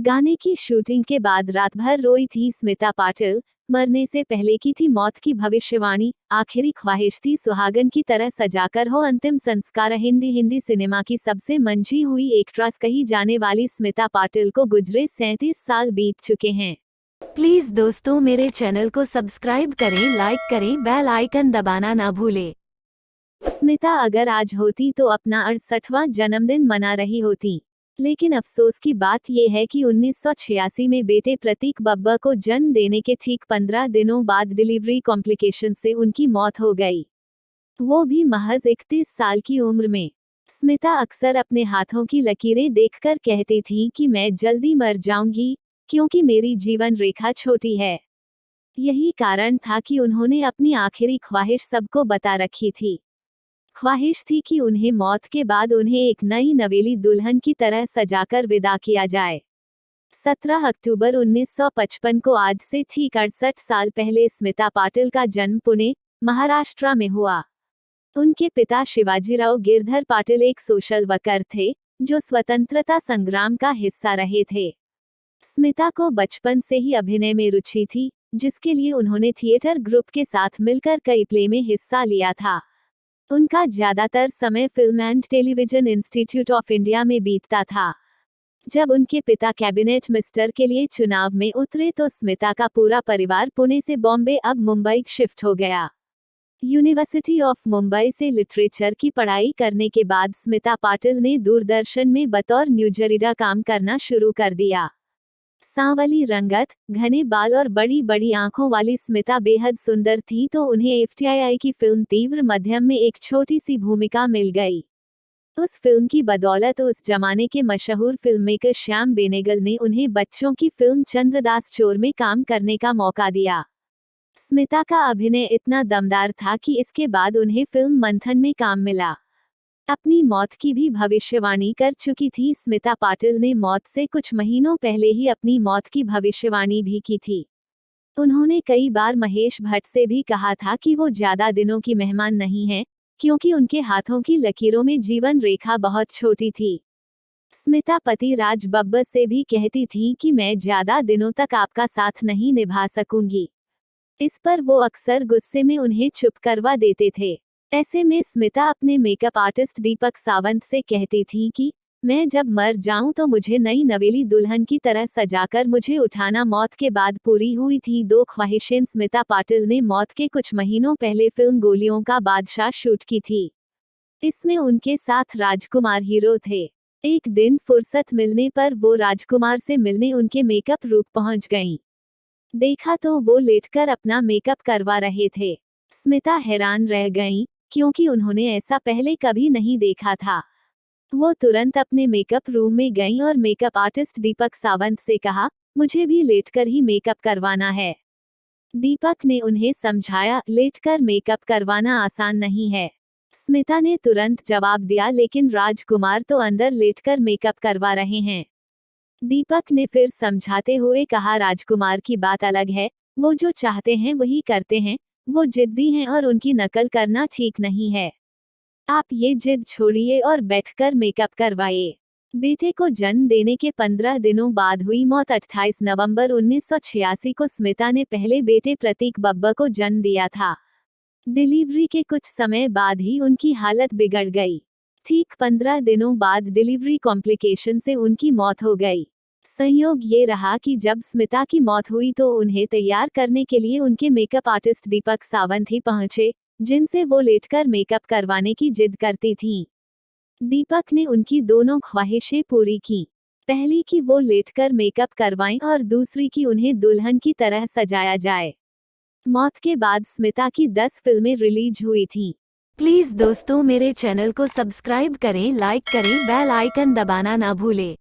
गाने की शूटिंग के बाद रात भर रोई थी स्मिता पाटिल। मरने से पहले की थी मौत की भविष्यवाणी। आखिरी ख्वाहिश थी सुहागन की तरह सजाकर हो अंतिम संस्कार। हिंदी सिनेमा की सबसे मंझी हुई एक्ट्रेस कही जाने वाली स्मिता पाटिल को गुजरे 37 साल बीत चुके हैं। प्लीज दोस्तों मेरे चैनल को सब्सक्राइब करें, लाइक करें, बेल आइकन दबाना ना भूलें। स्मिता अगर आज होती तो अपना 68वां जन्मदिन मना रही होती, लेकिन अफसोस की बात यह है कि 1986 में बेटे प्रतीक बब्बर को जन्म देने के ठीक 15 दिनों बाद डिलीवरी कॉम्प्लिकेशन से उनकी मौत हो गई, वो भी महज 31 साल की उम्र में। स्मिता अक्सर अपने हाथों की लकीरें देखकर कहती थी कि मैं जल्दी मर जाऊंगी, क्योंकि मेरी जीवन रेखा छोटी है। यही कारण था कि उन्होंने अपनी आखिरी ख्वाहिश सबको बता रखी थी। ख्वाहिश थी कि उन्हें मौत के बाद उन्हें एक नई नवेली दुल्हन की तरह सजाकर विदा किया जाए। 17 अक्टूबर 1955 को आज से ठीक 68 साल पहले स्मिता पाटिल का जन्म पुणे, महाराष्ट्र में हुआ। उनके पिता शिवाजीराव गिरधर पाटिल एक सोशल वर्कर थे, जो स्वतंत्रता संग्राम का हिस्सा रहे थे। स्मिता को बचपन से ही अभिनय में रुचि थी, जिसके लिए उन्होंने थिएटर ग्रुप के साथ मिलकर कई प्ले में हिस्सा लिया था। उनका ज्यादातर समय film and television institute of India में बीतता था। जब उनके पिता कैबिनेट मिनिस्टर के लिए चुनाव में उतरे तो स्मिता का पूरा परिवार पुणे से बॉम्बे अब मुंबई शिफ्ट हो गया। यूनिवर्सिटी ऑफ मुंबई से लिटरेचर की पढ़ाई करने के बाद स्मिता पाटिल ने दूरदर्शन में बतौर न्यूज रीडर काम करना शुरू कर दिया। सांवली रंगत, घने बाल और बड़ी बड़ी आंखों वाली स्मिता बेहद सुंदर थी, तो उन्हें एफटीआई की फिल्म तीव्र मध्यम में एक छोटी सी भूमिका मिल गई। उस फिल्म की बदौलत उस जमाने के मशहूर फिल्ममेकर श्याम बेनेगल ने उन्हें बच्चों की फिल्म चंद्रदास चोर में काम करने का मौका दिया। स्मिता का अभिनय इतना दमदार था कि इसके बाद उन्हें फिल्म मंथन में काम मिला। अपनी मौत की भी भविष्यवाणी कर चुकी थी स्मिता पाटिल ने मौत से कुछ महीनों पहले ही अपनी मौत की भविष्यवाणी भी की थी। उन्होंने कई बार महेश भट्ट से भी कहा था कि वो ज्यादा दिनों की मेहमान नहीं हैं, क्योंकि उनके हाथों की लकीरों में जीवन रेखा बहुत छोटी थी। स्मिता पति राज बब्बर से भी कहती थी कि मैं ज्यादा दिनों तक आपका साथ नहीं निभा सकूंगी। इस पर वो अक्सर गुस्से में उन्हें चुप करवा देते थे। ऐसे में स्मिता अपने मेकअप आर्टिस्ट दीपक सावंत से कहती थी कि मैं जब मर जाऊं तो मुझे नई नवेली दुल्हन की तरह सजाकर मुझे उठाना। मौत के बाद पूरी हुई थी दो ख्वाहिशें। स्मिता पाटिल ने मौत के कुछ महीनों पहले फिल्म गोलियों का बादशाह शूट की थी। इसमें उनके साथ राजकुमार हीरो थे। एक दिन फुर्सत मिलने पर वो राजकुमार से मिलने उनके मेकअप रूम पहुंच गईं। देखा तो वो लेटकर अपना मेकअप करवा रहे थे। स्मिता हैरान रह गईं, क्योंकि उन्होंने ऐसा पहले कभी नहीं देखा था। वो तुरंत अपने मेकअप रूम में गईं और मेकअप आर्टिस्ट दीपक सावंत से कहा, मुझे भी लेटकर ही मेकअप करवाना है। दीपक ने उन्हें समझाया, लेटकर मेकअप करवाना आसान नहीं है। स्मिता ने तुरंत जवाब दिया, लेकिन राजकुमार तो अंदर लेटकर मेकअप करवा रहे हैं। दीपक ने फिर समझाते हुए कहा, राजकुमार की बात अलग है, वो जो चाहते हैं वही करते हैं, वो जिद्दी हैं और उनकी नकल करना ठीक नहीं है। आप ये जिद छोड़िए और बैठकर मेकअप करवाइए। बेटे को जन्म देने के 15 दिनों बाद हुई मौत। 28 नवंबर 1986 को स्मिता ने पहले बेटे प्रतीक बब्बर को जन्म दिया था। डिलीवरी के कुछ समय बाद ही उनकी हालत बिगड़ गई। ठीक 15 दिनों बाद डिलीवरी कॉम्प्लिकेशन से उनकी मौत हो गई। संयोग ये रहा कि जब स्मिता की मौत हुई तो उन्हें तैयार करने के लिए उनके मेकअप आर्टिस्ट दीपक सावंत ही पहुंचे, जिनसे वो लेटकर मेकअप करवाने की जिद करती थीं। दीपक ने उनकी दोनों ख्वाहिशें पूरी की। पहली कि वो लेटकर मेकअप करवाएं और दूसरी कि उन्हें दुल्हन की तरह सजाया जाए। मौत के बाद स्मिता की 10 फिल्में रिलीज हुई थीं। प्लीज दोस्तों मेरे चैनल को सब्सक्राइब करें, लाइक करें, बेल आइकन दबाना ना भूलें।